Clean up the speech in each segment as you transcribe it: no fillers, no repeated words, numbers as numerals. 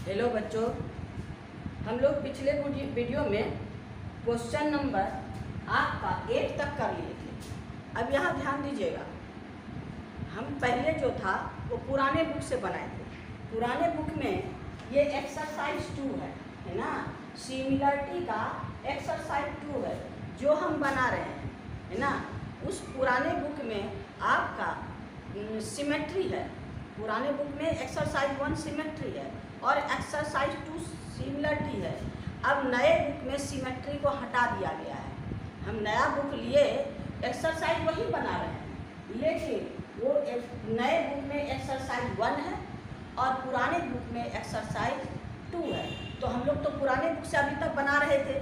Hello बच्चों, हम लोग पिछले वीडियो में क्वेश्चन नंबर आपका 8 तक कर लिए थे। अब यहाँ ध्यान दीजिएगा, हम पहले जो था वो पुराने बुक से बनाए थे। पुराने बुक में ये एक्सरसाइज 2 है ना, सिमिलरिटी का एक्सरसाइज 2 है जो हम बना रहे हैं, है ना। उस पुराने बुक में आपका सिमेट्री है। पुराने बुक में एक्सरसाइज 1 सिमेट्री है और एक्सरसाइज 2 सिमिलरिटी है। अब नए बुक में सिमेट्री को हटा दिया गया है। हम नया बुक लिए एक्सरसाइज वही बना रहे हैं, लेकिन वो नए बुक में एक्सरसाइज 1 है और पुराने बुक में एक्सरसाइज 2 है। तो हम लोग तो पुराने बुक से अभी तक बना रहे थे,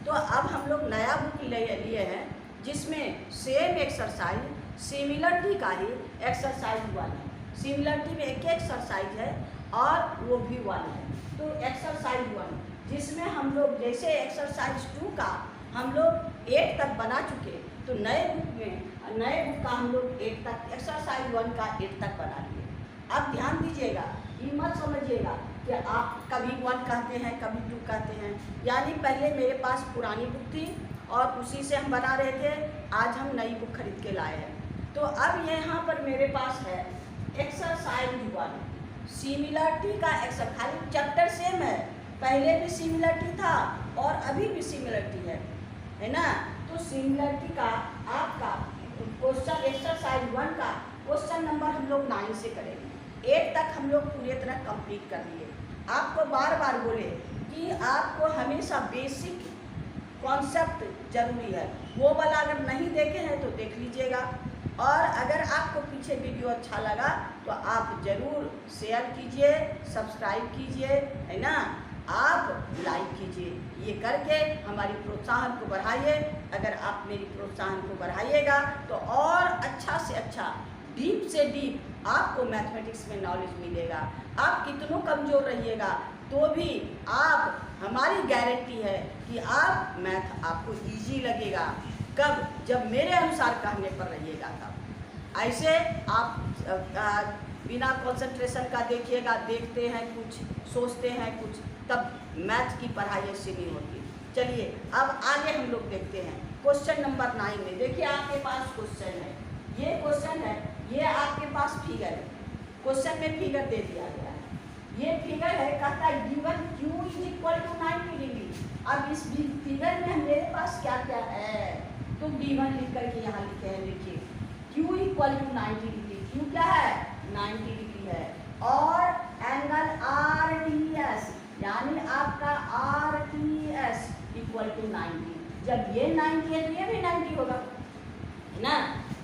तो अब हम लोग नया बुक लिए हैं जिसमें सेम एक्सरसाइज सिमिलरिटी का ही एक्सरसाइज 1 है। सिमिलरिटी में एक एक्सरसाइज है और वो भी 1 है। तो एक्सरसाइज 1 जिसमें हम लोग जैसे एक्सरसाइज 2 का हम लोग 8 तक बना चुके, तो नए बुक का हम लोग 8 तक एक्सरसाइज 1 का 8 तक बना लिए। अब ध्यान दीजिएगा, ये मत समझिएगा कि आप कभी 1 कहते हैं कभी 2 कहते हैं। यानी पहले मेरे पास पुरानी बुक थी और उसी से हम बना रहे थे। आज हम नई बुक खरीद के लाए हैं। तो अब यहाँ पर मेरे पास है एक्सरसाइज 1 सिमिलरिटी का खाली चैप्टर सेम है। पहले भी सिमिलरिटी था और अभी भी सिमिलरिटी है ना। तो सिमिलरिटी का आपका क्वेश्चन एक्सरसाइज 1 का क्वेश्चन नंबर हम लोग 9 से करेंगे। 8 तक हम लोग पूरी तरह कंप्लीट कर लिए। आपको बार बार बोले कि आपको हमेशा बेसिक कॉन्सेप्ट जरूरी है, वो वाला अगर नहीं देखे हैं तो देख लीजिएगा। और अगर आपको पीछे वीडियो अच्छा लगा तो आप ज़रूर शेयर कीजिए, सब्सक्राइब कीजिए, है ना। आप लाइक कीजिए, ये करके हमारी प्रोत्साहन को बढ़ाइए। अगर आप मेरी प्रोत्साहन को बढ़ाइएगा तो और अच्छा से अच्छा, डीप से डीप आपको मैथमेटिक्स में नॉलेज मिलेगा। आप कितनों कमज़ोर रहिएगा तो भी आप, हमारी गारंटी है कि आप मैथ आपको इजी लगेगा। कब? जब मेरे अनुसार कहने पर रहिएगा तब। ऐसे आप बिना कंसंट्रेशन का देखिएगा, देखते हैं कुछ, सोचते हैं कुछ, तब मैथ की पढ़ाई ऐसी नहीं होती। चलिए अब आगे हम लोग देखते हैं क्वेश्चन नंबर 9 में। देखिए आपके पास क्वेश्चन है, ये क्वेश्चन है, ये आपके पास फिगर है। क्वेश्चन में फिगर दे दिया गया है, ये फिगर है, कहता है गिवन Q = 90 डिग्री। अब इस फिगर में मेरे पास क्या क्या है तो गिवन लिख करके यहाँ लिखे हैं। देखिए Q = 90 डिग्री। Q क्या है? 90 डिग्री है। और एंगल RTS यानी आपका RTS = 90। जब ये 90 है तो ये भी 90 होगा, है ना।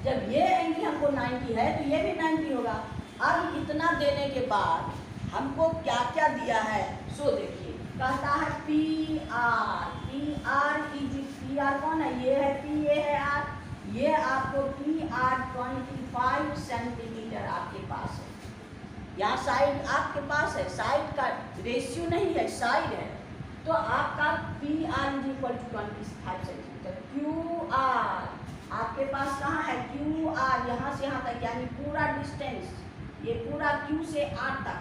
जब ये एंगल हमको 90 है तो ये भी 90 होगा। अब इतना देने के बाद हमको क्या क्या दिया है सो देखिए, कहता है PR कौन है? ये है P, ये है R। ये आपको PR 25 सेंटीमीटर आपके पास है। यहाँ साइड आपके पास है, साइड का रेशियो नहीं है, साइड है। तो आपका PR = 25 सेंटीमीटर। QR आपके पास कहाँ है? QR यहाँ से यहाँ तक, यानी पूरा डिस्टेंस, ये पूरा Q से R तक,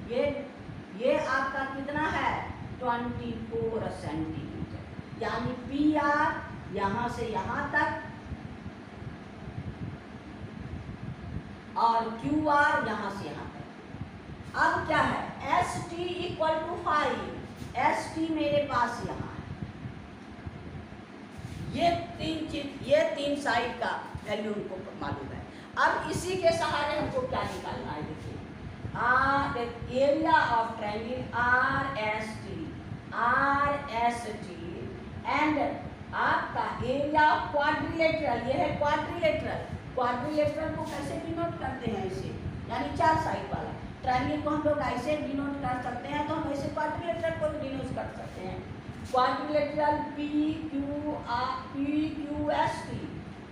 ये आपका कितना है? 24 सेंटीमीटर। यानी PR यहाँ से यहाँ तक और QR यहाँ से यहाँ तक। अब क्या है? ST = 5। ST मेरे पास यहाँ है। ये तीन साइड का वैल्यू उनको मालूम है। अब इसी के सहारे हमको क्या निकालना है? देखिए area of triangle RST and आपका एरिया ऑफ क्वाड्रिलेटरल, ये है क्वाड्रिलेटरल को कैसे डिनोट करते हैं? इसे, यानी 4 साइड वाला ट्रायंगल को हम लोग ऐसे डिनोट कर सकते हैं, तो हम ऐसे क्वाड्रिलेटरल को डिनोट कर सकते हैं। क्वाड्रिलेटरल PQST,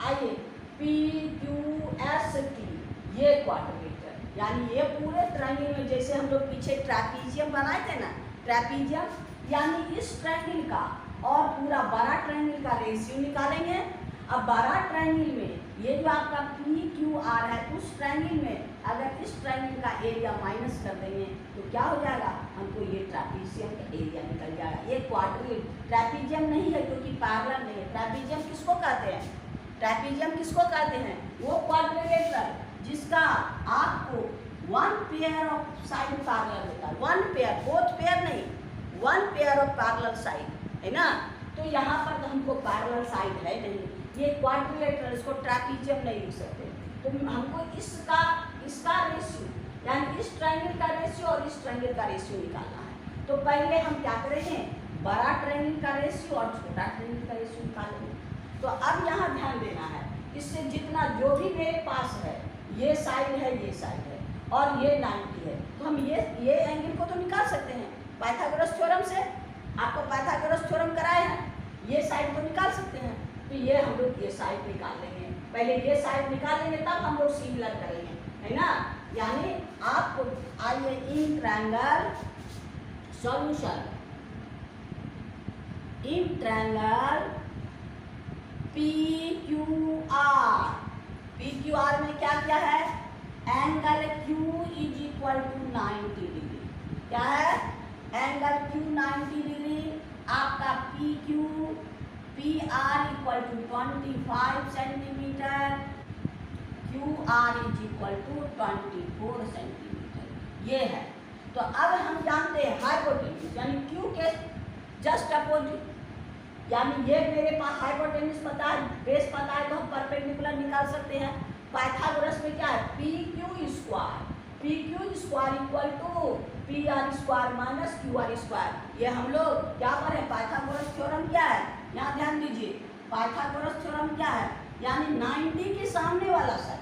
आइए PQST, ये क्वाड्रिलेटरल, यानी ये पूरे ट्रायंगल में, जैसे हम लोग पीछे ट्रैपीजियम बनाए थे ना, ट्रैपीजियम, यानी इस ट्रायंगल का और पूरा बड़ा ट्रायंगल का रेशियो निकालेंगे। अब बड़ा ट्रायंगल में ये जो आपका PQR है, उस ट्रायंगल में अगर इस ट्रायंगल का एरिया माइनस कर देंगे तो क्या हो जाएगा? हमको तो ये ट्रैपीजियम का एरिया निकल जाएगा। ये क्वाड्रिल ट्रैपीजियम नहीं है क्योंकि पैरेलल नहीं है। ट्रैपीजियम किसको कहते हैं? ट्रैपीजियम किसको कहते हैं? वो क्वाड्रिलेटरल जिसका आपको one pair of side parallel होता है। वन पेयर, बोथ पेयर नहीं, one pair of parallel side है ना। तो यहाँ पर तो हमको पैरेलल साइड है नहीं, ये क्वाड्रिलेटरल, इसको ट्रैपीजियम नहीं लिख सकते। तो हमको इसका रेशियो यानी इस ट्रायंगल का रेशियो और इस ट्रायंगल का रेशियो निकालना है। तो पहले हम क्या करेंगे, बड़ा ट्रायंगल का रेशियो और छोटा ट्रायंगल का रेशियो निकालेंगे। तो अब यहाँ ध्यान देना है, इससे जितना जो भी मेरे पास है, ये साइड है, ये साइड है और ये 90 है, तो हम ये एंगल को तो निकाल सकते हैं पाइथागोरस थ्योरम से। आपको पाइथागोरस थ्योरम कराए हैं, ये साइड तो निकाल सकते हैं। तो ये हम लोग ये साइड निकाल लेंगे, पहले ये साइड निकाल लेंगे तब हम लोग सिमिलर करेंगे, है ना। यानी आपको आइए in triangle solution, in triangle PQR में क्या क्या है, angle Q is equal to 90 degree. क्या है? एंगल Q 90 डिग्री, आपका PR equal to 25 centimetre, QR is equal to 24 centimetre, ये है। तो अब हम जानते हैं हाइपोटेन्यूज यानी Q के जस्ट अपोजिट, यानी ये मेरे पास हाइपोटेन्यूज पता है, बेस पता है, तो हम परपेंडिकुलर निकाल सकते हैं। पाइथागोरस में क्या है, PQ square equal to PR square minus QR square. ये हम लोग क्या पर है, पाइथागोरस थ्योरम क्या है, यहाँ ध्यान दीजिए। पाइथागोरस थ्योरम क्या है, यानी 90 के सामने वाला साइड,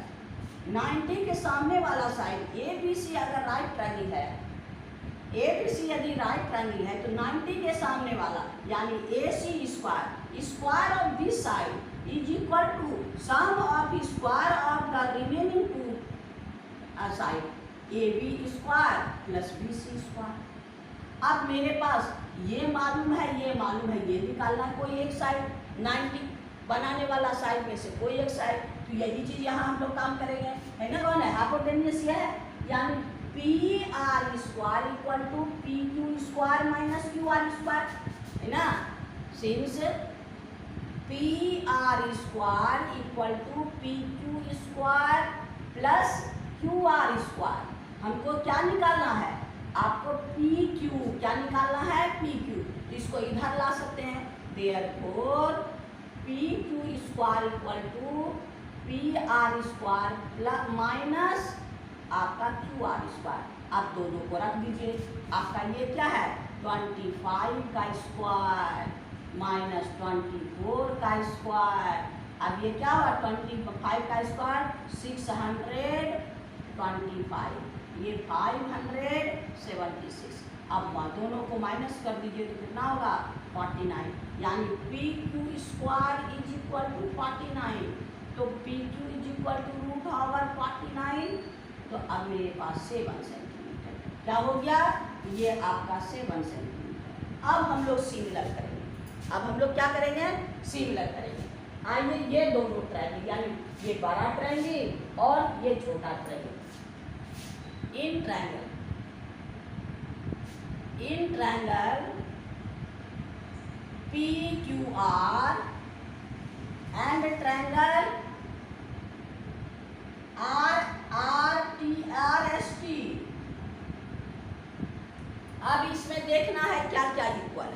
90 के सामने वाला साइड ABC अगर राइट ट्रायंगल है, ABC यदि राइट ट्रायंगल है तो 90 के सामने वाला यानी AC square of this side is equal to sum of square of the remaining two side AB square plus BC square. अब मेरे पास ये मालूम है, ये मालूम है, ये निकालना है कोई एक साइड, 90 बनाने वाला साइड में से कोई एक साइड। तो यही चीज यहाँ हम लोग काम करेंगे, है ना। कौन है हाइपोटेन्यूज, ये है, यानी PR square equal to PQ square minus QR square, है ना। सेम से PR square equal to PQ square plus QR square. हमको क्या निकालना है, आपको PQ क्या निकालना है, PQ, तो इसको इधर ला सकते हैं। Therefore PQ square equal to PR square plus minus आपका QR स्क्वायर। आप दोनों को रख दीजिए, आपका ये क्या है 25 का स्क्वायर माइनस 24 का स्क्वायर। अब ये क्या हुआ 25 का स्क्वायर 625, ये 576। अब दोनों को माइनस कर दीजिए तो कितना होगा 49, यानी PQ square is equal to 49। तो PQ इज इक्वल टू √49। तो अब मेरे पास 7 सेंटीमीटर क्या हो गया, ये आपका 7 सेंटीमीटर। अब हम लोग सिमिलर करेंगे, अब हम लोग क्या करेंगे, सिमिलर करेंगे। आइए ये दोनों ट्रायंगल यानी ये बड़ा ट्रायंगल और ये छोटा triangle, in triangle PQR and triangle RST। अब इसमें देखना है क्या क्या इक्वल है।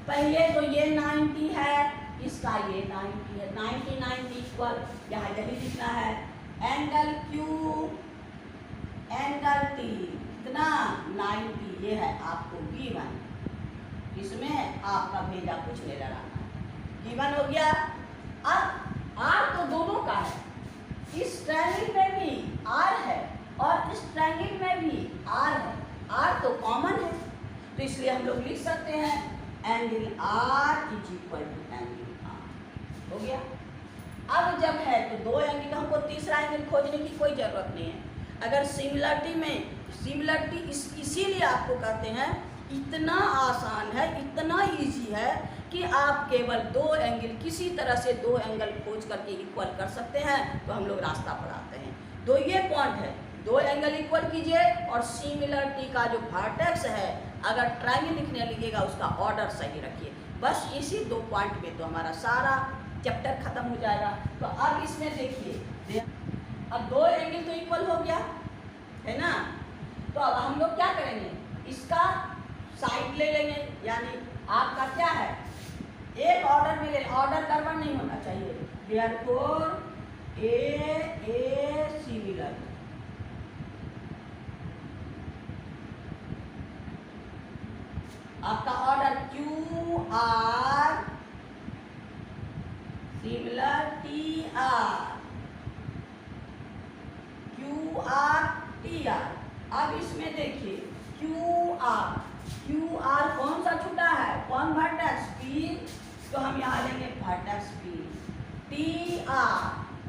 पहले तो ये 90 है, इसका ये 90 है, 90 इक्वल, यहाँ यही लिखना है। एंगल Q एंगल T कितना 90, ये है आपको गिवन, इसमें आपका भेजा कुछ नहीं लगाना है, गिवन हो गया। अब R तो दोनों का है, इस ट्रायंगल में भी R है और इस ट्रायंगल में भी R है, R तो कॉमन है, तो इसलिए हम लोग लिख सकते हैं angle R is equal to angle R। हो गया। अब जब है तो दो एंगल, हमको तीसरा एंगल खोजने की कोई जरूरत नहीं है। अगर सिमिलरिटी में, सिमिलरिटी इसीलिए आपको कहते हैं इतना आसान है, इतना इजी है कि आप केवल दो एंगल, किसी तरह से दो एंगल खोज करके इक्वल कर सकते हैं। तो हम लोग रास्ता पढ़ाते हैं। तो ये पॉइंट है, दो एंगल इक्वल कीजिए और सिमिलरिटी का जो वर्टेक्स है अगर ट्रायंगल लिखने लीजिएगा उसका ऑर्डर सही रखिए। बस इसी 2 पॉइंट में तो हमारा सारा चैप्टर खत्म हो जाएगा। तो अब इसमें देखिए, अब दो एंगल तो इक्वल हो गया है ना, तो अब हम लोग क्या करेंगे, इसका साइड ले लेंगे, यानी आपका क्या है एक ऑर्डर में ले, ऑर्डर गड़बड़ नहीं होना चाहिए। देयरफॉर ए सिमिलर, आपका order Q R similar T R, Q R T R. अब इसमें देखिए क्यू आर कौन सा छूटा है, कौन वर्टेक्स पी, तो हम यहाँ लेंगे वर्टेक्स पी।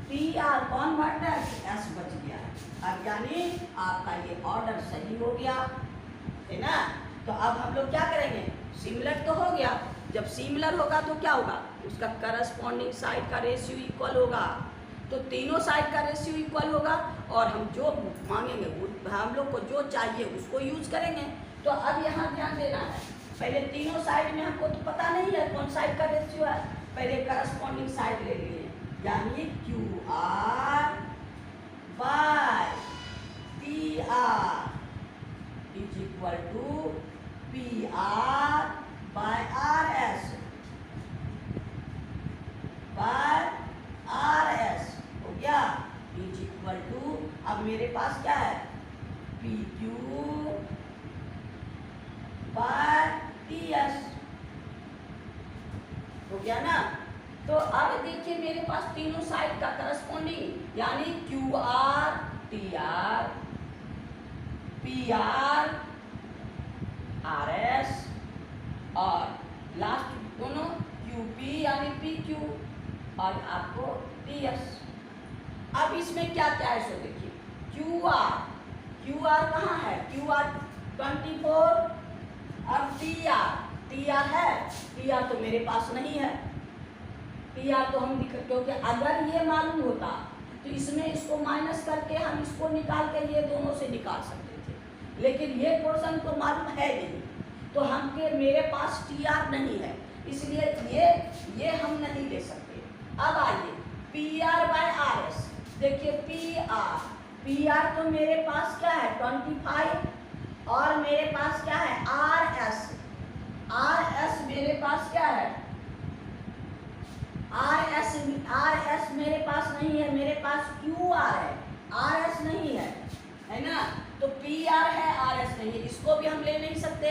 टी आर कौन वर्टेक्स, एस बच गया है। अब यानी आपका ये ऑर्डर सही हो गया है ना। तो अब हम लोग क्या करेंगे, सिमिलर तो हो गया, जब सिमिलर होगा तो क्या होगा, उसका करस्पॉन्डिंग साइड का रेशियो इक्वल होगा, तो तीनों साइड का रेशियो इक्वल होगा और हम जो मांगेंगे वो हम लोग को जो चाहिए उसको यूज करेंगे। तो अब यहाँ ध्यान देना है, पहले तीनों साइड में हमको तो पता नहीं है कौन साइड का रेशियो है, पहले करस्पॉन्डिंग साइड ले लिए, यानी Q R by P R is equal to P R by R S by R S हो गया, इज इक्वल टू, अब मेरे पास क्या है P Q by T S हो गया ना। तो अब देखिए मेरे पास तीनों साइड का करस्पॉन्डिंग, यानी Q R T R P R R S और लास्ट दोनों क्यू पी यानी पी क्यू और आपको टी एस। अब इसमें क्या क्या है सो देखिए, क्यू आर कहाँ है, क्यू आर 24 और टी आर है, टी आर तो मेरे पास नहीं है, टी आर तो हम क्योंकि अगर ये मालूम होता तो इसमें इसको माइनस करके हम इसको निकाल के ये दोनों से निकाल सकते थे, लेकिन ये पोर्शन तो मालूम है नहीं, तो हमके मेरे पास टी आर नहीं है, इसलिए ये हम नहीं ले सकते। अब आइए P R by R S, देखिए पी आर तो मेरे पास क्या है 25 और मेरे पास क्या है आर एस मेरे पास क्या है आर एस मेरे पास नहीं है, मेरे पास क्यू आर है, आर एस नहीं है ना, तो पी आर है आर एस नहीं है, इसको भी हम ले नहीं सकते।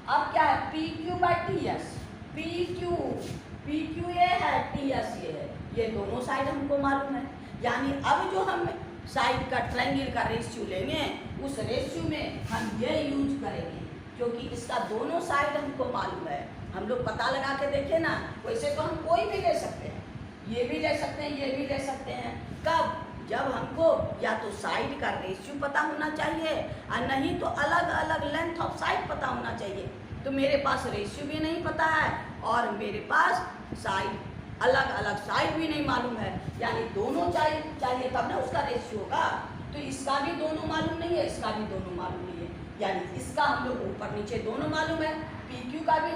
अब क्या है P Q by T S, P Q ये है टी एस ये है, ये दोनों साइड हमको मालूम है, यानी अब जो हम साइड का ट्रायंगल का रेशियो लेंगे उस रेशियो में हम ये यूज करेंगे, क्योंकि इसका दोनों साइड हमको मालूम है, हम लोग पता लगा के देखें ना, वैसे तो हम कोई भी ले सकते हैं, ये भी ले सकते हैं, ये भी ले सकते हैं, कब, जब हमको या तो साइड का रेशियो पता होना चाहिए और नहीं तो अलग अलग लेंथ ऑफ साइड पता होना चाहिए। तो मेरे पास रेशियो भी नहीं पता है और मेरे पास साइड अलग अलग साइड भी नहीं मालूम है, यानी दोनों चाहिए तब ना उसका रेशियो होगा, तो इसका भी दोनों मालूम नहीं है, इसका भी दोनों मालूम नहीं है, यानी इसका हम लोग ऊपर नीचे दोनों मालूम है, पी क्यू का भी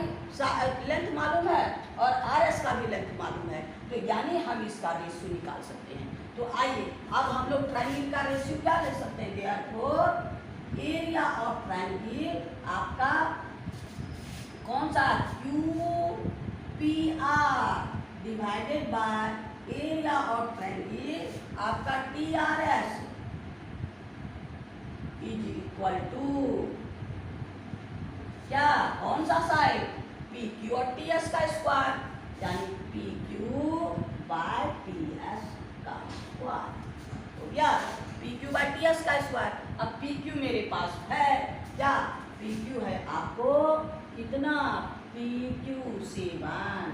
लेंथ मालूम है और आर एस का भी लेंथ मालूम है, तो यानी हम इसका रेशियो निकाल सकते हैं। तो आइए अब हम लोग ट्रायंगल का रेशियो क्या ले सकते हैं, देयरफॉर एरिया ऑफ ट्रायंगल आपका कौन सा Q P R divided by area of triangle आपका T R S is equal to क्या, कौन सा साइड पी क्यू और टी एस का स्क्वायर, यानी P Q by T S का स्क्वायर हो गया, P Q by T S का स्क्वायर। अब पी क्यू मेरे पास है क्या, पी क्यू है आपको कितना पी क्यू 7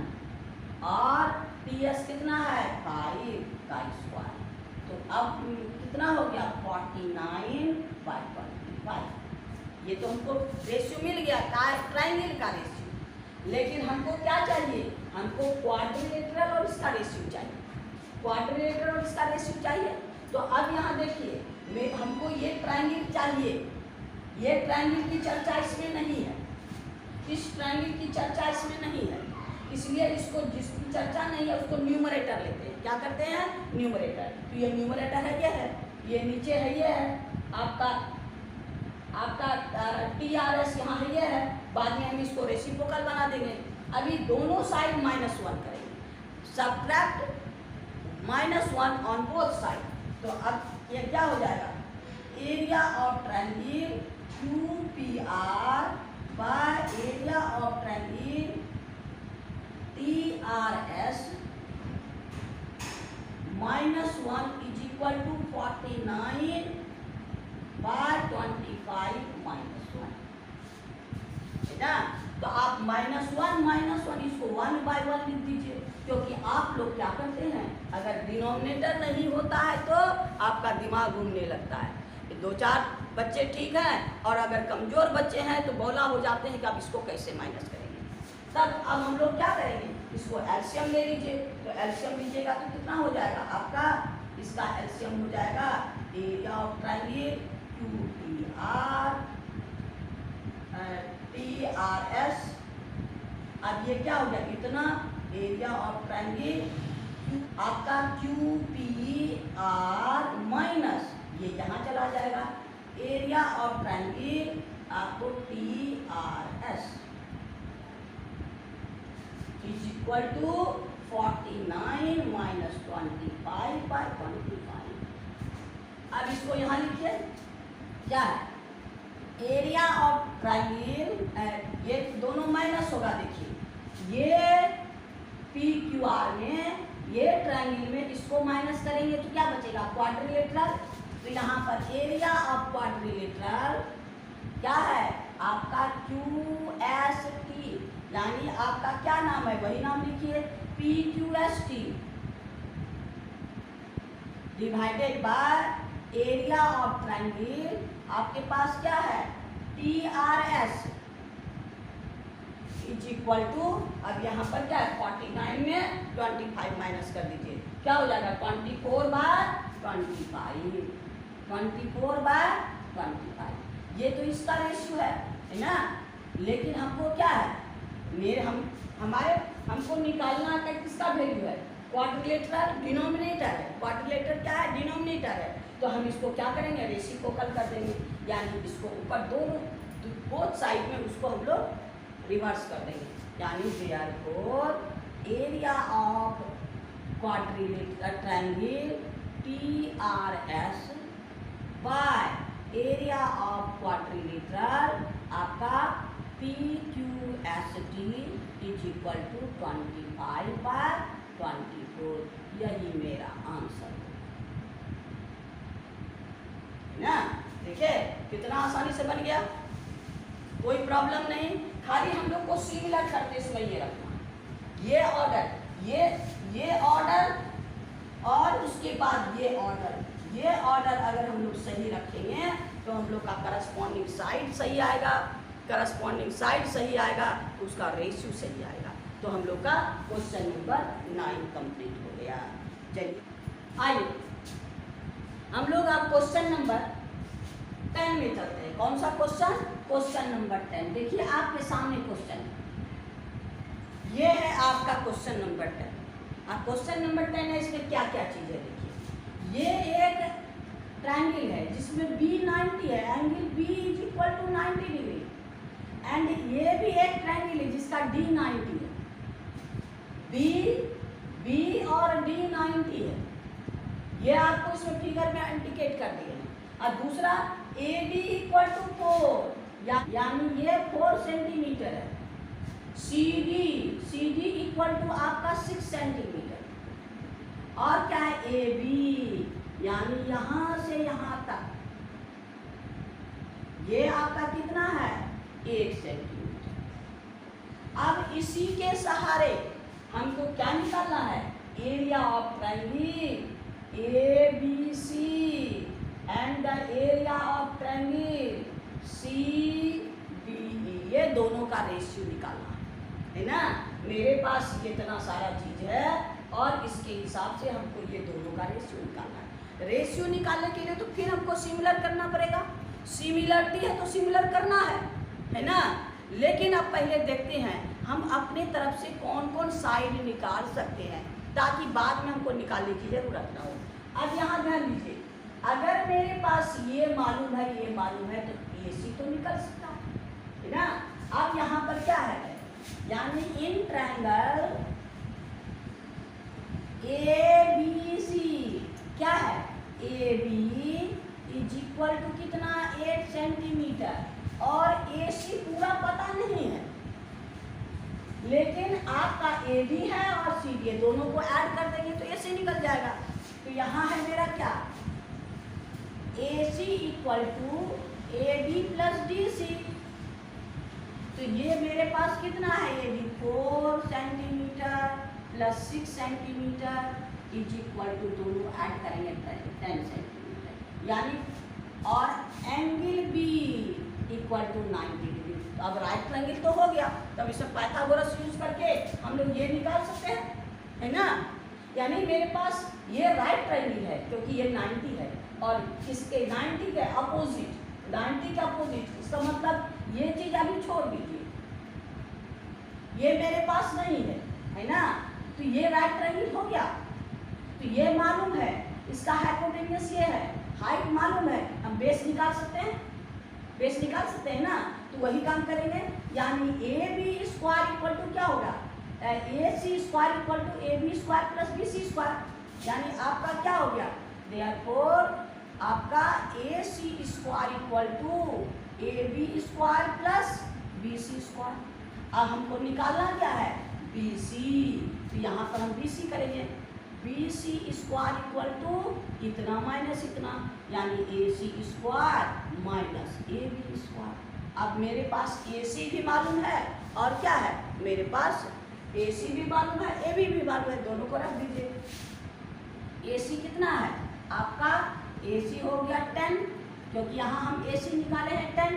और टी एस कितना है 5 का स्क्वायर, तो अब कितना हो गया 49/25। ये तो हमको रेशियो मिल गया ट्रायंगल का रेशियो, लेकिन हमको क्या चाहिए, हमको क्वाड्रिलेटरल और इसका रेशियो चाहिए, क्वाड्रिलेटरल और इसका रेशियो चाहिए। तो अब यहाँ देखिए हमको ये ट्रायंगल चाहिए, ये ट्रायंगल की चर्चा इसमें नहीं है, इस ट्रायंगल की चर्चा इसमें नहीं है, इसलिए इसको जिसकी चर्चा नहीं है उसको न्यूमरेटर लेते हैं। क्या करते हैं? न्यूमरेटर। तो ये न्यूमरेटर है, ये नीचे है, ये है आपका TRS यहाँ है, ये है। बाद में हम इसको रेसिप्रोकल बना देंगे। अभी दोनों साइड -1 करेंगे, सबट्रैक्ट -1 ऑन बोथ साइड। तो अब ये क्या हो जाएगा? Area of triangle QPR by area of triangle TRS -1 is equal to 49 by 25 -1, है ना? तो आप -1 इसको 1/1 लिख दीजिए, क्योंकि आप लोग क्या करते हैं, अगर डिनोमिनेटर नहीं होता है तो आपका दिमाग घूमने लगता है। 2-4 बच्चे ठीक हैं, और अगर कमज़ोर बच्चे हैं तो बोला हो जाते हैं कि आप इसको कैसे माइनस करेंगे। तब अब हम लोग क्या करेंगे, इसको एलसीएम ले लीजिए। तो एलसीएम लीजिएगा तो कितना हो जाएगा आपका? इसका एलसीएम हो जाएगा area of triangle QPR TRS। अब ये क्या हो गया? इतना एरिया ऑफ ट्रायंगल आपका QPR माइनस ये यहाँ चला जाएगा, एरिया ऑफ ट्रायंगल आपको TRS is equal to 49 minus 25 by 25। अब इसको यहाँ लिखिए, क्या है? एरिया ऑफ ट्रायंगल, ये दोनों माइनस होगा। देखिए ये PQR में, ये ट्रायंगल में इसको माइनस करेंगे तो क्या बचेगा? क्वाड्रिलेटरल। तो यहाँ पर एरिया ऑफ क्वाड्रिलेटरल क्या है आपका? QST, यानी आपका क्या नाम है? वही नाम लिखिए, PQST divided by area of triangle आपके पास क्या है? TRS इज इक्वल टू, अब यहाँ पर क्या है? 49 में 25 माइनस कर दीजिए, क्या हो जाएगा? 24/25, 24/25। ये तो इसका रेशियो है ना? लेकिन हमको क्या है, हमको निकालना है किसका वैल्यू है? क्वाड्रिलेटरल डिनोमिनेटर है। क्वाड्रिलेटर क्या है? डिनोमिनेटर है। तो हम इसको क्या करेंगे? रेसिप्रोकल कर देंगे, यानी इसको ऊपर दोनों बोथ साइड में उसको हम लोग रिवर्स कर देंगे, यानी therefore area of quadrilateral triangle TRS bye area of quadrilateral आपका PQST इज इक्वल टू 25/24। यही मेरा आंसर है ना? देखिए कितना आसानी से बन गया, कोई प्रॉब्लम नहीं। खाली हम लोग को सिमिलर करते समय ये रखना, ये ऑर्डर और उसके बाद ये ऑर्डर अगर हम लोग सही रखेंगे तो हम लोग का करस्पॉन्डिंग साइड सही आएगा, करस्पॉन्डिंग साइड सही आएगा, उसका रेशियो सही आएगा। तो हम लोग का क्वेश्चन नंबर 9 कंप्लीट हो गया। चलिए आइए हम लोग अब क्वेश्चन नंबर 10 में चलते हैं। कौन सा क्वेश्चन? Question number 10। देखिए आपके सामने क्वेश्चन, ये है आपका क्वेश्चन नंबर 10। अब क्वेश्चन नंबर 10 है, इसमें क्या क्या चीज़ें देखिए। ये एक ट्रायंगल है जिसमें B 90 है, angle B is equal to 90 degree, and ये भी एक ट्रायंगल है जिसका D 90 है, B और D 90 है। ये आपको इसमें फिगर में इंडिकेट कर दिए हैं। और दूसरा AD इक्वल टू 4, यानी ये 4 सेंटीमीटर है। CD इक्वल टू आपका 6 सेंटीमीटर। और क्या है? AB, यानी यहाँ से यहाँ तक ये आपका कितना है? 1 सेंटीमीटर। अब इसी के सहारे हमको क्या निकालना है? Area of triangle ABC and the area of triangle CDE, ये दोनों का रेशियो निकालना है ना? मेरे पास ये इतना सारा चीज है और इसके हिसाब से हमको ये दोनों का रेशियो निकालना है। रेशियो निकालने के लिए तो फिर हमको सिमिलर करना पड़ेगा, सिमिलरिटी है तो सिमिलर करना है ना। लेकिन अब पहले देखते हैं हम अपने तरफ से कौन कौन साइड निकाल सकते हैं, ताकि बाद में हमको निकालने की जरूरत ना हो। अब यहाँ ध्यान दीजिए, अगर मेरे पास ये मालूम है, ये मालूम है, तो AC तो निकल सकता है ना। अब यहाँ पर क्या है, यानी इन ट्रायंगल ABC क्या है, AB इज इक्वल टू कितना 8 सेंटीमीटर, और AC पूरा पता नहीं है, लेकिन आपका AB है और CD है, दोनों को ऐड कर देंगे तो AC निकल जाएगा। तो यहाँ है मेरा क्या, AC equal to AB plus DC। तो ये मेरे पास कितना है, AB 4 centimetre plus 6 centimetre is equal to, दोनों ऐड करेंगे 10 सेंटीमीटर, यानी और angle B equal to 90 degree. तो अब राइट ट्रायंगल तो हो गया, तब इसमें पाइथागोरस यूज करके हम लोग ये निकाल सकते हैं, है ना। यानी मेरे पास ये राइट ट्रायंगल है क्योंकि ये 90 है, और इसके 90 के अपोजिट, 90 के अपोजिट, इसका मतलब ये चीज अभी छोड़ दीजिए, ये मेरे पास नहीं है ना। तो ये राइट ट्रायंगल हो गया। तो ये मालूम है, इसका हाइपोटेन्यूज ये है, हाइट मालूम है, हम बेस निकाल सकते हैं, बेस निकाल सकते हैं ना। तो वही काम करेंगे, यानी AB स्क्वायर इक्वल टू क्या होगा, AC square equal to AB square plus BC square, यानी आपका क्या हो गया, देयरफॉर आपका AC square equal to AB square plus BC square. अब हमको निकालना क्या है, BC, तो यहाँ पर हम BC करेंगे, BC स्क्वायर इक्वल टू इतना माइनस इतना, यानी AC square minus AB square. अब मेरे पास AC भी मालूम है, और क्या है मेरे पास, AC भी मालूम है, AB भी मालूम है, दोनों को रख दीजिए। AC कितना है आपका, AC हो गया 10, क्योंकि यहाँ हम AC निकाले हैं 10,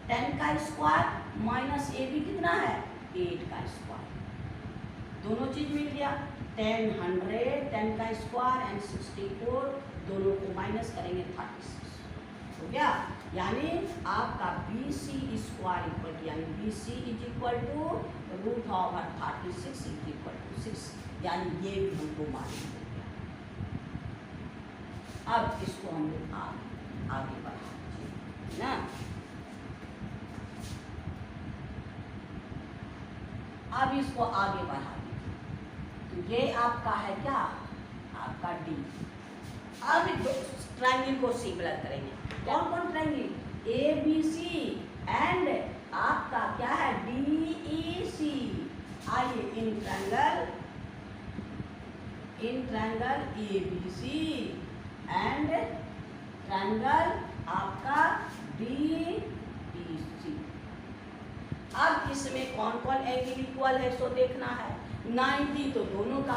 10 का स्क्वायर माइनस AB कितना है 8 का स्क्वायर, दोनों चीज मिल गया, 10 100, 10 का स्क्वायर एंड 64, दोनों को माइनस करेंगे 36 हो गया। यानी आपका BC स्क्वायर इक्वल टू, यानी BC is equal to root over 36 is equal to 6, यानी ये भी हमको मालूम हो गया। अब इसको हम लोग आगे बढ़ाएंगे ना। अब इसको आगे बढ़ा दीजिए, तो ये आपका है क्या, आपका D। अब ट्रायंगल को सिमिलर करेंगे, कौन कौन ट्रायंगल, ABC एंड आपका क्या है DEC। आइए in triangle ABC and triangle आपका DEC। अब इसमें कौन कौन एंगल इक्वल है सो देखना है, 90 तो दोनों का,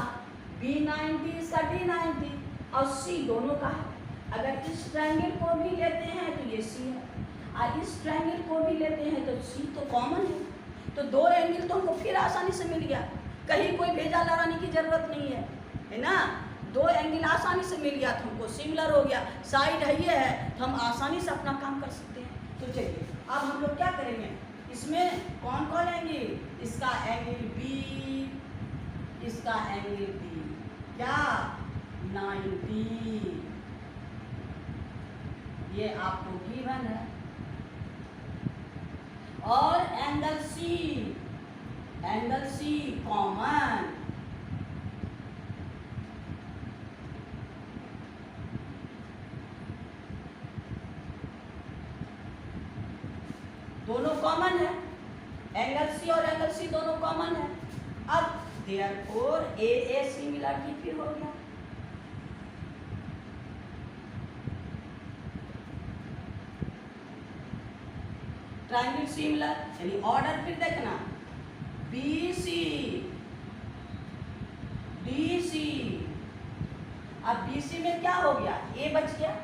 B90 इसका D90 और C दोनों का है। अगर इस ट्रायंगल को भी लेते हैं तो ये C है, और इस ट्रायंगल को भी लेते हैं तो C तो कॉमन है, तो दो एंगल तो हमको फिर आसानी से मिल गया, कहीं कोई भेजा लगाने की जरूरत नहीं है ना। दो एंगल आसानी से मिल गया तो हमको सिमिलर हो गया, साइड है ये है तो हम आसानी से अपना काम कर सकते हैं। तो चलिए अब हम लोग क्या करेंगे, इसमें कौन कौन एंगल, इसका एंगल B, इसका एंगल B क्या 90, ये आपको गिवन है, और एंगल C कॉमन, दोनों कॉमन है, एंगल C और एंगल C दोनों कॉमन है। अब देयरफॉर AA सिमिलरिटी फिर हो गया, ट्रायंगल सिमिलर, यानी ऑर्डर फिर देखना, BC DC। अब BC में क्या हो गया, A बच गया,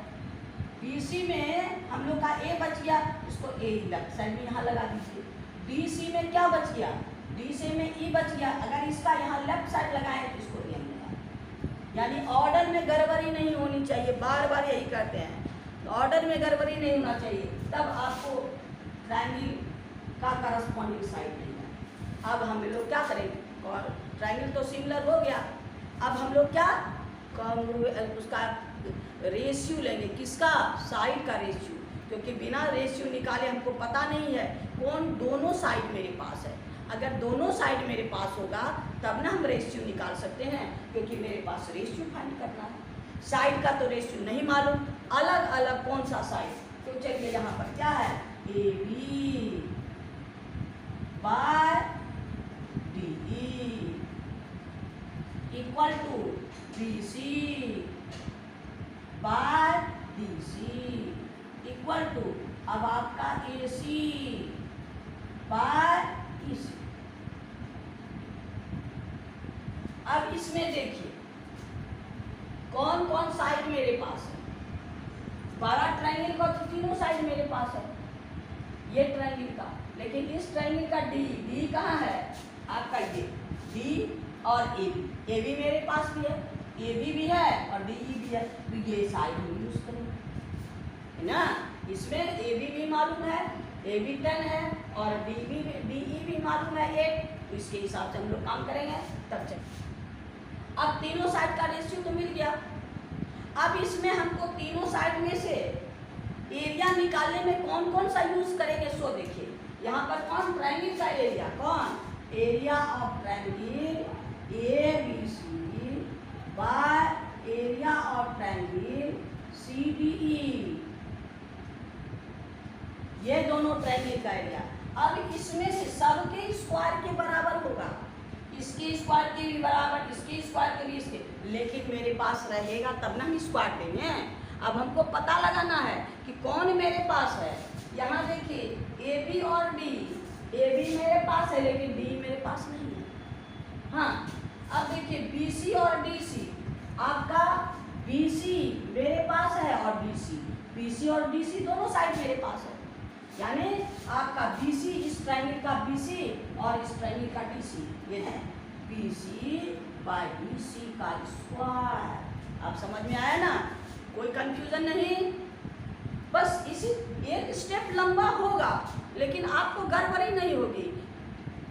BC में हम लोग का A बच गया, इसको A लेफ्ट साइड में यहाँ लगा दीजिए। DC में क्या बच गया, DC में E बच गया, अगर इसका यहाँ लेफ्ट साइड लगाए तो इसको M लगा, यानी ऑर्डर में गड़बड़ी नहीं होनी चाहिए, बार बार यही कहते हैं, तो ऑर्डर में गड़बड़ी नहीं होना चाहिए, तब आपको ट्रायंगल का करस्पॉन्डिंग साइड नहीं है। अब हम लोग क्या करेंगे, ट्रायंगल तो सिमिलर हो गया, अब हम लोग क्या उसका रेशियो लेंगे, किसका, साइड का रेशियो, क्योंकि बिना रेशियो निकाले हमको पता नहीं है कौन दोनों साइड मेरे पास है। अगर दोनों साइड मेरे पास होगा तब ना हम रेशियो निकाल सकते हैं, क्योंकि मेरे पास रेशियो फाइंड करना है। साइड का तो रेशियो नहीं मालूम, अलग अलग कौन सा साइड, तो चलिए यहाँ पर क्या है, A B by D equal to B C by D C equal to, अब आपका ए सी बाय ई सी। अब इसमें देखिए कौन कौन साइड मेरे पास है, बड़ा ट्रायंगल का तो तीनों साइड मेरे पास है, ये ट्रायंगल का, लेकिन इस ट्रायंगल का डी कहाँ है आपका, ये डी और ए बी मेरे पास भी है, ए बी है और डी भी है, तो ये साइड हम यूज करेंगे, है ना। इसमें ए बी मालूम है, ए बी 10 है और डी ई भी मालूम है 8, तो इसके हिसाब से हम लोग काम करेंगे तब चल। अब तीनों साइड का रेशियो तो मिल गया, अब इसमें हमको तीनों साइड में से एरिया निकालने में कौन कौन सा यूज करेंगे, सो देखिए यहाँ पर कौन, ट्रायंगल का एरिया, कौन, area of triangle A B C by area of triangle C D E, ये दोनों ट्रायंगल का एरिया। अब इसमें से सबके स्क्वायर के बराबर होगा, इसके स्क्वायर के भी बराबर, इसके स्क्वायर के भी इसके, लेकिन मेरे पास रहेगा तब ना हम स्क्वायर देंगे। अब हमको पता लगाना है कि कौन मेरे पास है, यहाँ देखिए ए बी और डी, ए बी मेरे पास है लेकिन डी मेरे पास नहीं है। हाँ, अब देखिए बी सी और डी सी, आपका बी सी मेरे पास है और बी सी और डी सी दोनों साइड मेरे पास है, यानी आपका बी सी, इस ट्रायंगल का बी सी और इस ट्रायंगल का डी सी, ये है B C by D C का स्क्वायर। आप समझ में आया ना, कोई कंफ्यूजन नहीं, बस इसी एक स्टेप लंबा होगा लेकिन आपको गड़बड़ी नहीं होगी,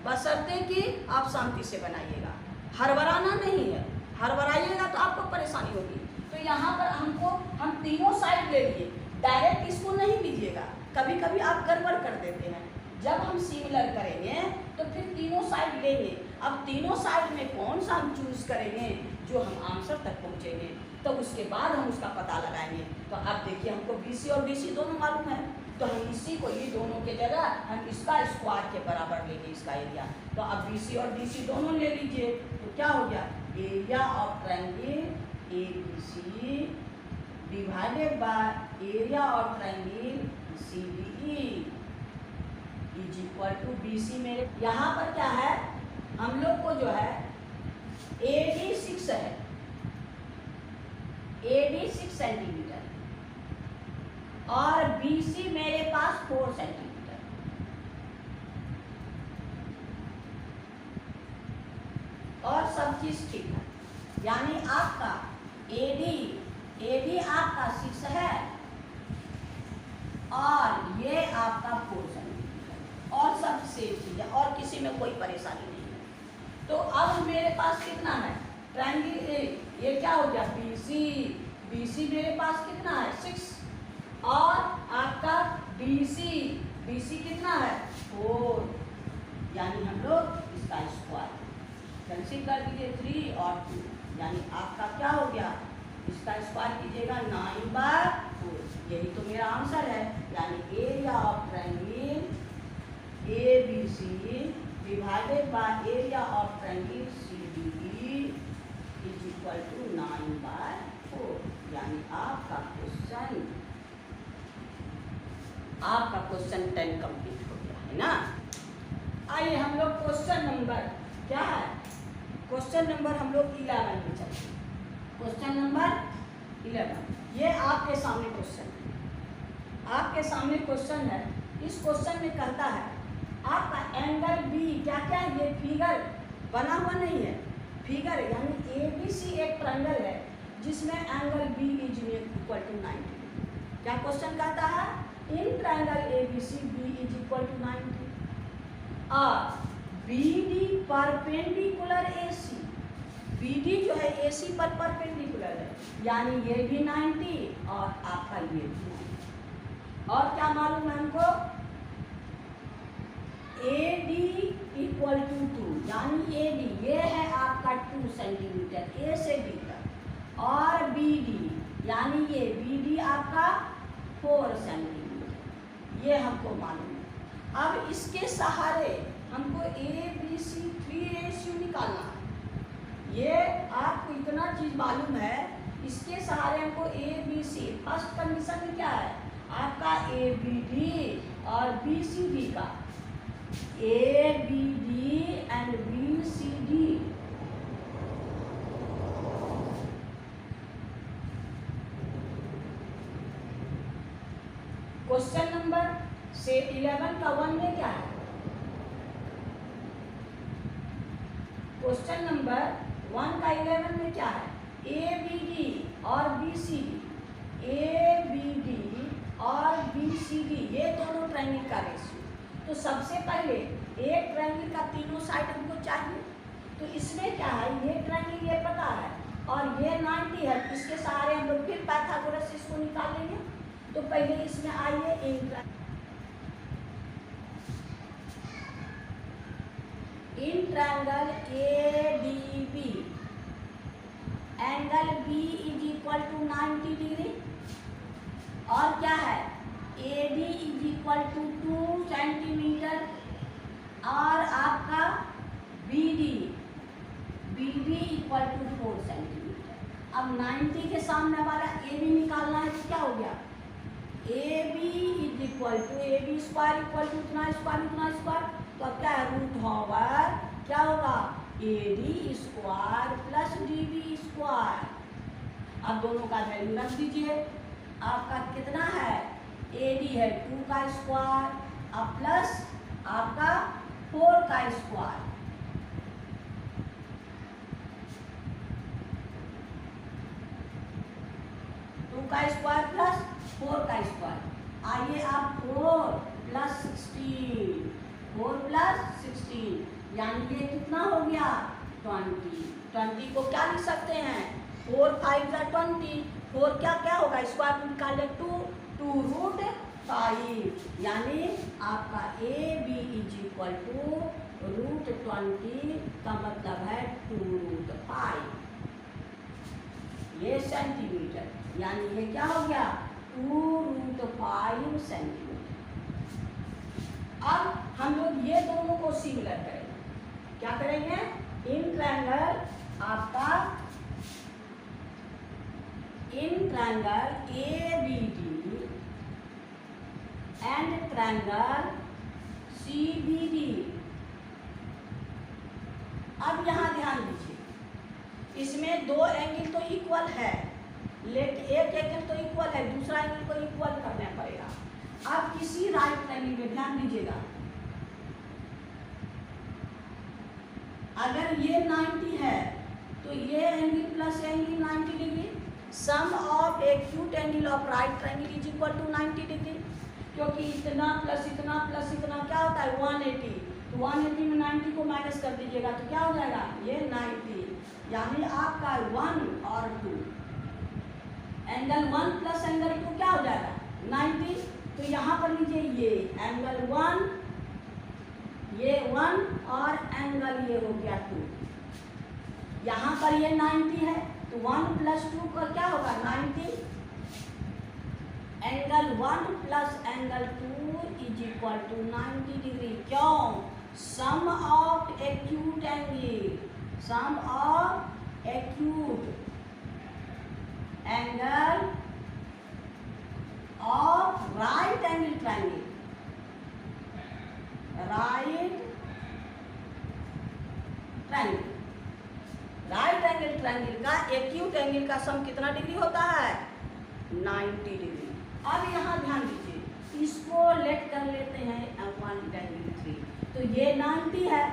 बशर्ते कि आप शांति से बनाइएगा, हड़बड़ाना नहीं है, हड़बड़ाइएगा तो आपको परेशानी होगी। तो यहाँ पर हम तीनों साइड ले लिए, डायरेक्ट इसको नहीं लीजिएगा, कभी कभी आप गड़बड़ कर देते हैं। जब हम सिमिलर करेंगे तो फिर तीनों साइड लेंगे, अब तीनों साइड में कौन सा हम चूज करेंगे जो हम आंसर तक पहुँचेंगे, तो उसके बाद हम उसका पता लगाएंगे। तो अब देखिए हमको बी सी और डी सी दोनों मालूम है, तो हम इसी को, ये दोनों के जगह हम इसका स्क्वायर के बराबर लेंगे इसका एरिया। तो अब बी सी और डी सी दोनों ले लीजिए, तो क्या हो गया, area of triangle A B C divided by area of triangle C D E is equal to B C. मेरे यहाँ पर क्या है, हम लोग को जो है ए डी 6 है, ए डी 6 सेंटीमीटर और बी सी मेरे पास 4 सेंटीमीटर, और सब चीज ठीक है, यानी आपका ए डी आपका 6 है और ये आपका 4 सेंटीमीटर, और सब सेम चीज है और किसी में कोई परेशानी नहीं है। तो अब मेरे पास कितना है, ट्रायंगल ये क्या हो गया, बी सी मेरे पास कितना है 6, और आपका बी सी कितना है 4, यानी हम लोग इसका स्क्वायर कैंसिल कर दीजिए 3 और 2, यानी आपका क्या हो गया, इसका स्क्वायर कीजिएगा 9/4, यही तो मेरा आंसर है। यानी area of triangle A B C divided by area of triangle C D E is equal to 9/4, यानी आपका क्वेश्चन 10 कंप्लीट हो गया है ना। आइए हम लोग क्वेश्चन नंबर क्या है, क्वेश्चन नंबर हम लोग 11 में चलते हैं। क्वेश्चन नंबर 11, ये आपके सामने क्वेश्चन है, आपके सामने क्वेश्चन है। इस क्वेश्चन में कहता है आपका एंगल बी, क्या क्या ये फिगर बना हुआ नहीं है, फिगर यानी ABC एक ट्रायंगल है जिसमें angle B is equal to 90। क्या क्वेश्चन कहता है? In triangle ABC B is equal to 90 और BD परपेंडिकुलर AC, BD जो है AC पर परपेंडिकुलर है, यानी ये भी 90 और आपका ये भी 90। और क्या मालूम है हमको? AD इक्वल टू 2, यानी AD ये है आपका 2 सेंटीमीटर A से D तक, और BD यानी ये BD आपका 4 सेंटीमीटर, ये हमको मालूम है। अब इसके सहारे हमको ABC 3 रेशियो निकालना है। ये आपको इतना चीज मालूम है, इसके सहारे हमको ABC फर्स्ट कंडीशन क्या है आपका ABD और BCD का, ABD and BCD question number से 11 का 1 में क्या है? क्वेश्चन नंबर 1 का 11 में क्या है? ABD और BCD, ABD और BCD ये दोनों ट्रायंगल का रेशियो। तो सबसे पहले एक ट्रायंगल का तीनों साइड हमको चाहिए, तो इसमें क्या है, ये ट्रायंगल ये पता है और ये 90 है, इसके सहारे हम लोग फिर पाइथागोरस इसको निकाल लेंगे। तो पहले इसमें आइए in triangle ADB angle B is equal to 90 degree, और क्या है AD is equal to 2 centimetre, और आपका BD इक्वल टू 4 सेंटीमीटर। अब 90 के सामने वाला AB निकालना है, तो क्या हो गया AB is equal to AB square equal to उतना स्क्वायर, तो अब क्या है रूट ओवर क्या होगा AD square plus DB square. अब दोनों का वैल्यू रख दीजिए, आपका कितना है AD है 2 का स्क्वायर अब प्लस आपका 4 का स्क्वायर, का स्क्वायर प्लस 4 का स्क्वायर। आइए आप 4 प्लस 16, 4 प्लस 16 यानी ये कितना हो गया 20। 20 को क्या लिख सकते हैं 4 5 जा 20, 4 क्या क्या होगा स्क्वायर रूट निकाले 2 रूट 5 यानी आपका A B is equal to root 20 का मतलब है 2 रूट 5। ये सेंटीमीटर यानी ये क्या हो गया 2 रूट 5 सेंटीमीटर। अब हम लोग ये दोनों को सिमिलर करेंगे, क्या करेंगे इन ट्रायंगल आपका in triangle A B D and triangle C B D. अब यहां ध्यान दीजिए इसमें दो एंगल तो इक्वल है लेकिन एक एंगल तो इक्वल है दूसरा एंगल को इक्वल करना पड़ेगा। अब किसी राइट एंगल में ध्यान दीजिएगा अगर ये 90 है तो ये angle plus angle 90 degree, sum of acute angle of right triangle is equal to 90 degree, क्योंकि इतना प्लस इतना क्या होता है 180, तो 180 में 90 को माइनस कर दीजिएगा तो क्या हो जाएगा ये 90, यानी आपका 1 और 2 एंगल 1 प्लस एंगल 2 क्या हो जाएगा 90। तो यहाँ पर लीजिए ये एंगल 1 ये 1 और एंगल ये हो गया 2, यहाँ पर ये 90 है तो 1 प्लस 2 का क्या होगा 90, angle 1 plus angle 2 is equal to 90 degree. क्यों sum of acute angle, sum of acute angle of right angle triangle, right triangle, right angle triangle का एक्यूट एंगल का सम कितना डिग्री होता है 90 डिग्री। अब यहाँ ध्यान दीजिए इसको लेट कर लेते हैं 1/3, तो ये 90 है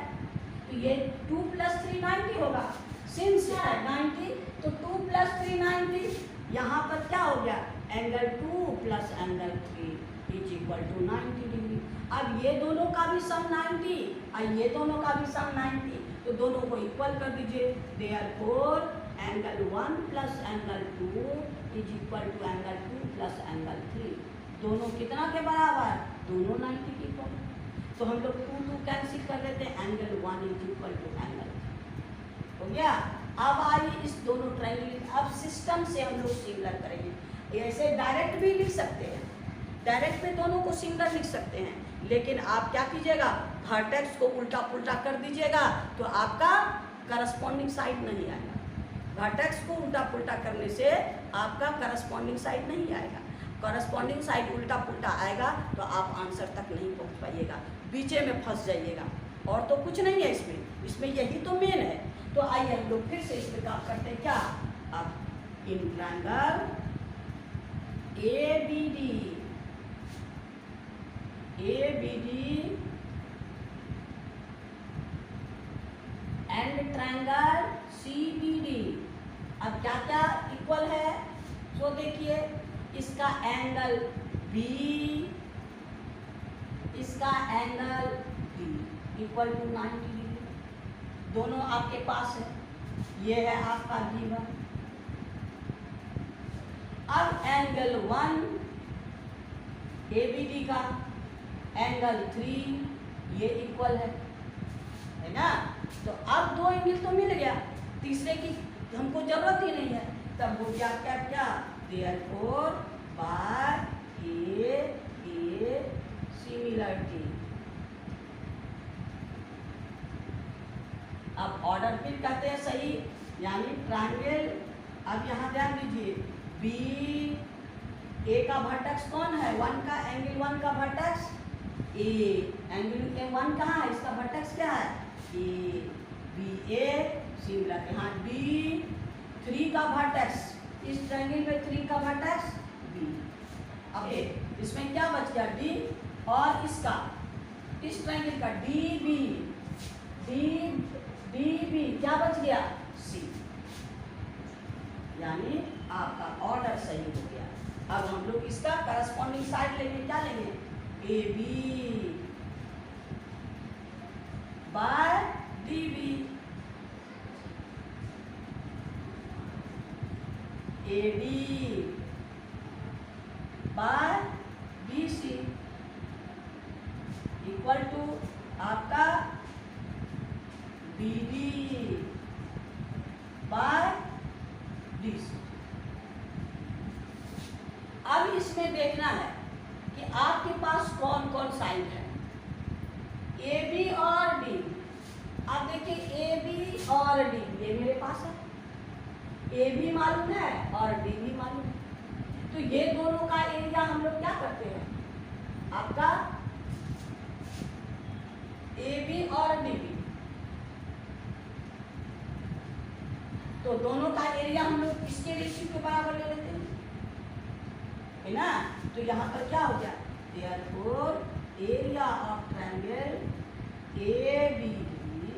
तो ये 2 + 3 90 होगा, सिंस है 90, तो 2 + 3 90। यहाँ पर क्या हो गया, एंगल 2 + एंगल 3 = 90 डिग्री। अब ये दोनों का भी सम 90 और ये दोनों का भी सम 90, तो दोनों को इक्वल कर दीजिए। Therefore angle 1 + angle 2 = angle 2 + angle 3। दोनों कितना के बराबर, दोनों 90 के इक्वल। तो हम लोग 2 2 कैंसिल कर लेते हैं, एंगल 1 = एंगल 3 हो गया। अब आइए इस दोनों ट्रायंगल, अब सिस्टम से हम लोग सिमिलर करेंगे। ऐसे डायरेक्ट भी लिख सकते हैं, डायरेक्ट में दोनों को सिमिलर लिख सकते हैं, लेकिन आप क्या कीजिएगा, वर्टेक्स को उल्टा पुल्टा कर दीजिएगा तो आपका करस्पॉन्डिंग साइड नहीं आएगा। वर्टेक्स को उल्टा पुल्टा करने से आपका करस्पॉन्डिंग साइड नहीं आएगा। करस्पॉन्डिंग साइड उल्टा पुल्टा आएगा तो आप आंसर तक नहीं पहुंच पाइएगा, बीचे में फंस जाइएगा। और तो कुछ नहीं है इसमें यही तो मेन है। तो आइए हम लोग फिर से इस पर काम करते हैं। क्या, अब in triangle ABD and triangle CBD, अब क्या क्या इक्वल है, तो देखिए इसका एंगल B, इसका एंगल B = 90 डिग्री, दोनों आपके पास है। ये है आपका B1। अब एंगल 1 ABD का एंगल 3 ये इक्वल है ना। तो अब दो एंगल तो मिल गया, तीसरे की हमको जरूरत ही नहीं है। तब हो गया क्या, देयरफॉर बाय ए सिमिलरिटी। अब ऑर्डर फिर कहते हैं सही, यानी ट्रायंगल। अब यहाँ ध्यान दीजिए, बी ए का वर्टेक्स कौन है, 1 का, एंगल 1 का वर्टेक्स ए, एंगल 1 कहाँ है, इसका वर्टेक्स क्या है ए, बी ए सिमिलर। यहाँ बी 3 का वर्टेक्स, इस ट्रायंगल में 3 का वर्टेक्स बी। अब इसमें क्या बच गया, डी, और इसका, इस ट्रायंगल का डी बी क्या बच गया, सी। यानी आपका ऑर्डर सही हो गया। अब हम लोग इसका करस्पॉन्डिंग साइड लेंगे, क्या लेंगे, A B by D B, A D by B C equal to आपका B D by D C. अब इसमें देखना है कि आपके पास कौन कौन साइड है, ए बी और डी। अब देखिए ए बी और डी ये मेरे पास है, ए भी मालूम है और डी भी मालूम है। तो ये दोनों का एरिया हम लोग क्या करते हैं, आपका ए बी और डी बी, तो दोनों का एरिया हम लोग इसके रेशियो के बराबर ले लेते हैं, है ना। तो यहाँ पर क्या हो गया, therefore area of triangle A B D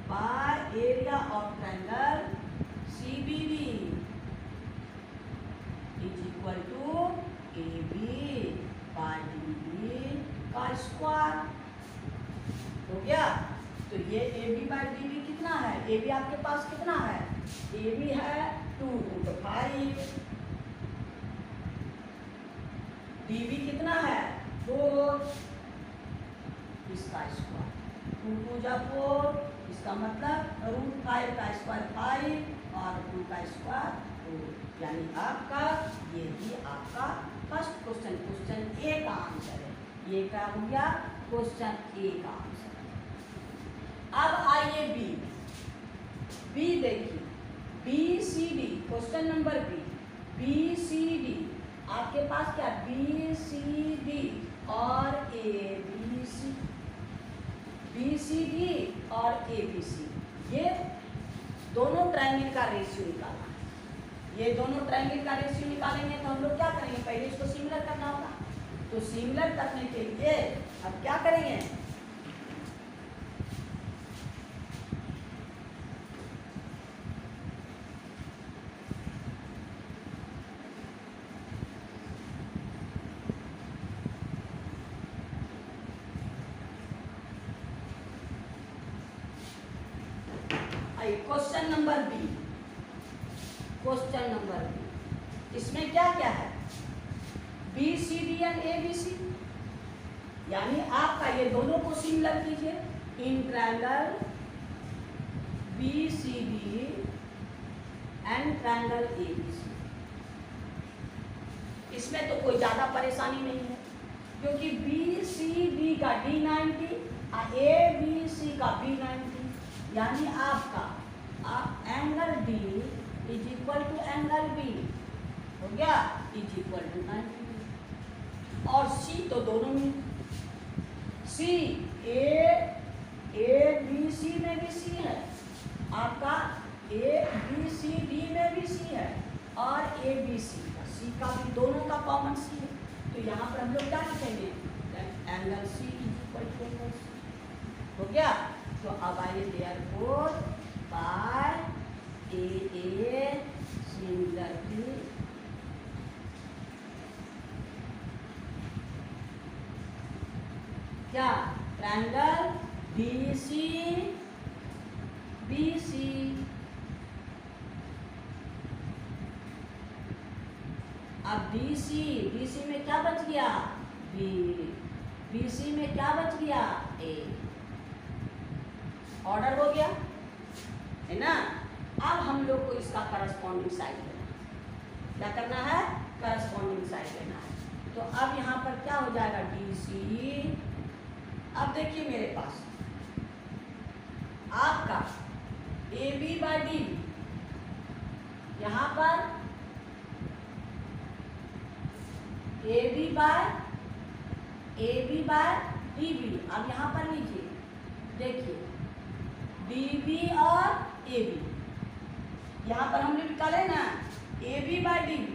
by area of triangle C B D is equal to A B by D B का स्क्वायर हो गया। तो ये A B by D B कितना है, ए बी आपके पास कितना है, ए बी है 2√5, डी बी कितना है 4, इसका स्क्वायर 2 2 जा 4, इसका मतलब √5 का स्क्वायर 5 और 2 का स्क्वायर 2, यानी आपका ये भी आपका फर्स्ट क्वेश्चन ए का आंसर है। ये क्या हो गया, क्वेश्चन ए का आंसर। अब आइए बी देखिए, B C D, question number B C D, आपके पास क्या बी सी डी और A B C, B C D और ए बी सी, ये दोनों ट्रायंगल का रेशियो निकालना है। ये दोनों ट्रायंगल का रेशियो निकालेंगे तो हम लोग क्या करेंगे, पहले इसको सिमिलर करना होगा। तो सिमिलर करने के लिए अब क्या करेंगे, बताइए question number B. Question number B, इसमें क्या क्या है? B C D and A B C, यानी आपका ये दोनों को सिमिलर कीजिए। इन triangle B C D and triangle A B C. इसमें तो कोई ज्यादा परेशानी नहीं है, क्योंकि बी सी डी का D90 और ए बी सी का B90, यानी आपका angle D is equal to angle B हो गया, इज इक्वल टू 90। और C तो दोनों में, C ए बी सी में भी C है, आपका ए बी सी डी में भी C है, और ए बी सी का C का भी दोनों का कॉमन C है। तो यहाँ पर हम लोग क्या लिखेंगे? Angle C is equal to angle C हो गया। तो अब आइए देयरफॉर बाय ए सिमिलरली क्या ट्रायंगल बी सी अब BC में क्या बच गया? B, BC में क्या बच गया? A। ऑर्डर हो गया है ना। अब हम लोग को इसका करस्पॉन्डिंग साइड लेना है। क्या करना है? करस्पॉन्डिंग साइड लेना है। तो अब यहाँ पर क्या हो जाएगा? DC। अब देखिए मेरे पास आपका AB बाय डी, यहाँ पर AB बाय DB। अब यहाँ पर लीजिए, देखिए DB और AB, यहाँ पर हमने निकाले ना AB बाय DB।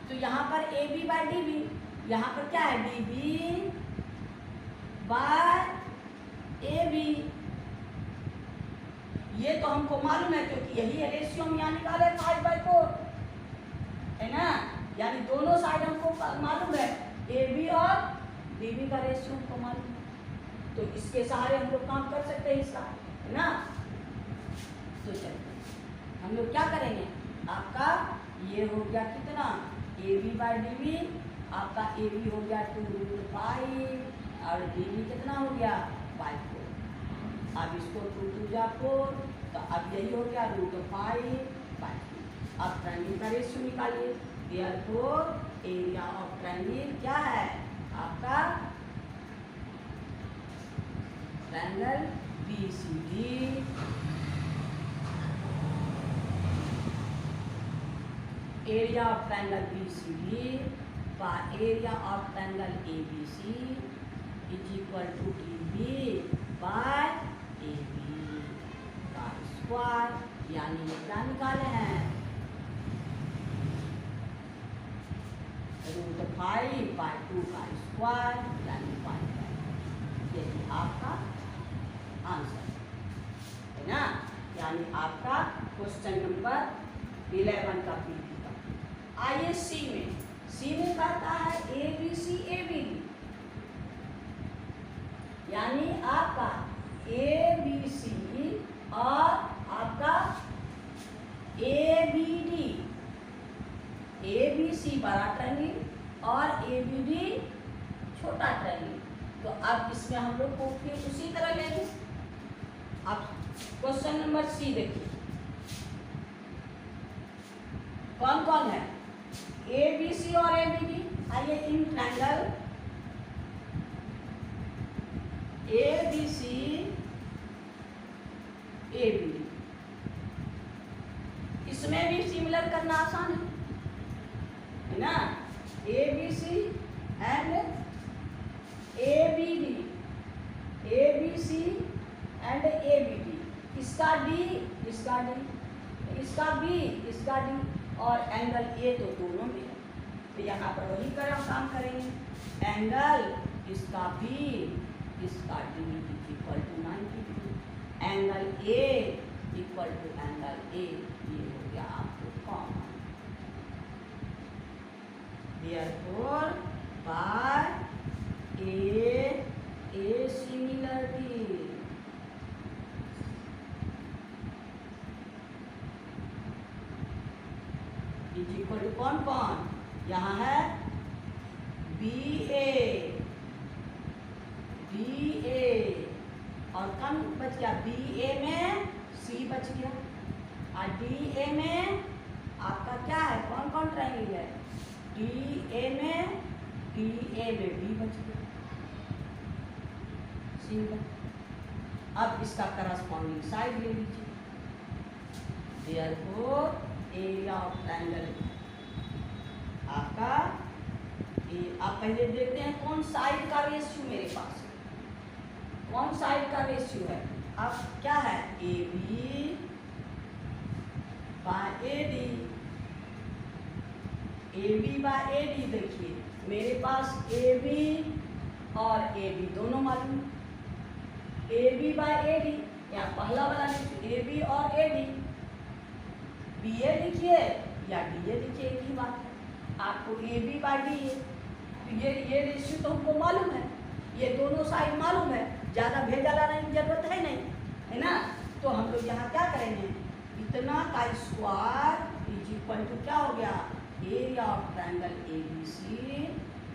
तो यहाँ पर AB बाय DB, यहाँ पर क्या है? DB by AB। ये तो हमको मालूम है, क्योंकि यही रेशियो हम यहाँ निकाले 5/4 है ना, यानी दोनों साइड हमको मालूम है, AB और DB का रेशियो हमको मालूम है। तो इसके सहारे हम लोग काम कर सकते हैं इसका, है ना। तो चलिए हम लोग क्या करेंगे? आपका ये हो गया कितना? AB बाय DB, आपका AB हो गया 2√5 और DB कितना हो गया? 4। अब इसको 2 जा 4, तो अब यही हो गया √5/2। अब ट्रायंगल का रेशियो निकालिए। देयरफॉर एरिया ऑफ ट्रायंगल क्या है? आपका triangle BCD area of triangle BCD by area of triangle ABC is equal to DB by AB का स्क्वायर, यानी ये क्या निकाले हैं? √5/2 का स्क्वायर, यानी 5। यही आपका आंसर है ना, यानी आपका क्वेश्चन नंबर 11 का पी का। आइए सी में कहता है ABC ABD, यानी आपका ABC और आपका ABD, ABC बड़ा ट्रायंगल और ABD छोटा ट्रायंगल। तो अब इसमें हम लोग को फिर उसी तरह लेंगे। अब क्वेश्चन नंबर C देखिए, कौन कौन है? ABC और ABD। आइए इन ट्रायंगल ABC ABD, इसमें भी सिमिलर करना आसान है ना। ABC and ABD, ABC and ABD, इसका D, इसका D, इसका B, इसका D, और एंगल A तो दोनों में है। तो यहाँ पर वही काम करेंगे। एंगल इसका B, इसका D equal to 90 degree, angle A equal to angle A, ये हो गया आपको common. Therefore by A similarly बच गया, बी ए में सी बच गया, और डी ए में आपका क्या है, कौन कौन ट्रायंगल है, डी ए में बी बच गया, सिंगल। अब इसका करस्पॉन्डिंग साइड ले लीजिए, देयरफॉर एरिया ऑफ ट्रायंगल आपका आप पहले देखते हैं कौन साइड का रेशियो मेरे पास है, कौन साइड का रेशियो है। अब क्या है, A B by A D, A B by A D. देखिए मेरे पास ए बी और ए बी दोनों मालूम, A B by A D, या पहला वाला लिखिए ए बी और ए डी, बी ए लिखिए या डी ए लिखिए, एक ही बात है। आपको ए बी बाय डी है, ये रेशियो तो हमको मालूम है, ये दोनों साइड मालूम है, ज़्यादा भेजा लाने की जरूरत है नहीं, है ना। तो हम लोग यहाँ क्या करेंगे, इतना का स्क्वायर इज इक्वल टू क्या हो गया, area of triangle A B C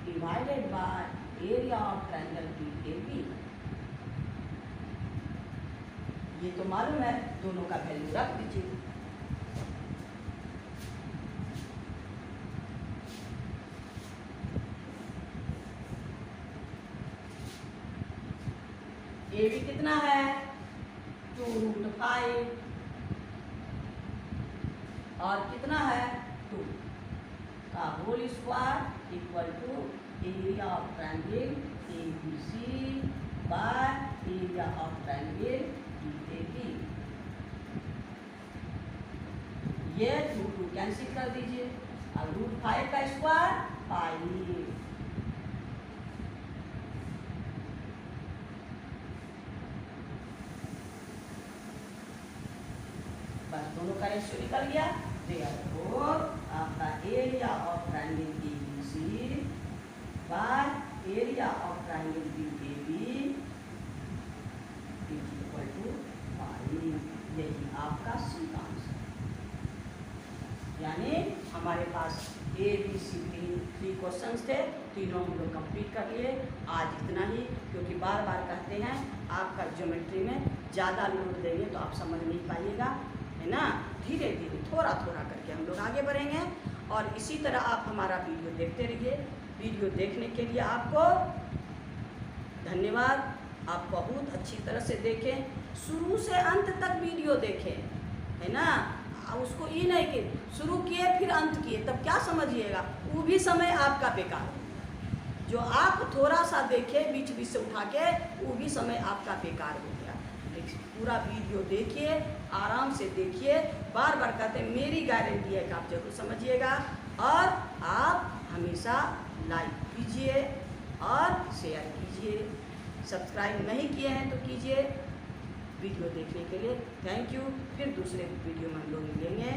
divided by area of triangle B A B. ये तो मालूम है, दोनों का वैल्यू रख दीजिए। ए बी कितना है, 2√5, और कितना है 2 का whole square equal to area of triangle A B C by area of triangle B A B. ये 2 कैंसिल कर दीजिए, अब √5 का स्क्वायर 5, बस दोनों का रेशियो निकल गया। देयरफॉर आपका area of triangle A B C by area of triangle B A B is equal to 5। यही आपका सी का आंसर, यानी हमारे पास ए बी सी 3 क्वेश्चंस थे, तीनों हम लोग कंप्लीट कर लिए। आज इतना ही, क्योंकि बार बार कहते हैं आपका ज्योमेट्री में ज़्यादा लोड देंगे तो आप समझ नहीं पाइएगा, है ना। धीरे धीरे थोड़ा थोड़ा करके हम लोग आगे बढ़ेंगे, और इसी तरह आप हमारा वीडियो देखते रहिए। वीडियो देखने के लिए आपको धन्यवाद। आप बहुत अच्छी तरह से देखें, शुरू से अंत तक वीडियो देखें, है ना। उसको ये नहीं कि शुरू किए फिर अंत किए, तब क्या समझिएगा, वो भी समय आपका बेकार हो। जो आप थोड़ा सा देखें बीच बीच से उठा के, वो भी समय आपका बेकार हो गया। पूरा वीडियो देखिए, आराम से देखिए, बार बार कहते हैं, मेरी गारंटी है कि आप जरूर समझिएगा। और आप हमेशा लाइक कीजिए और शेयर कीजिए, सब्सक्राइब नहीं किए हैं तो कीजिए। वीडियो देखने के लिए थैंक यू। फिर दूसरे वीडियो में हम लोग मिलेंगे।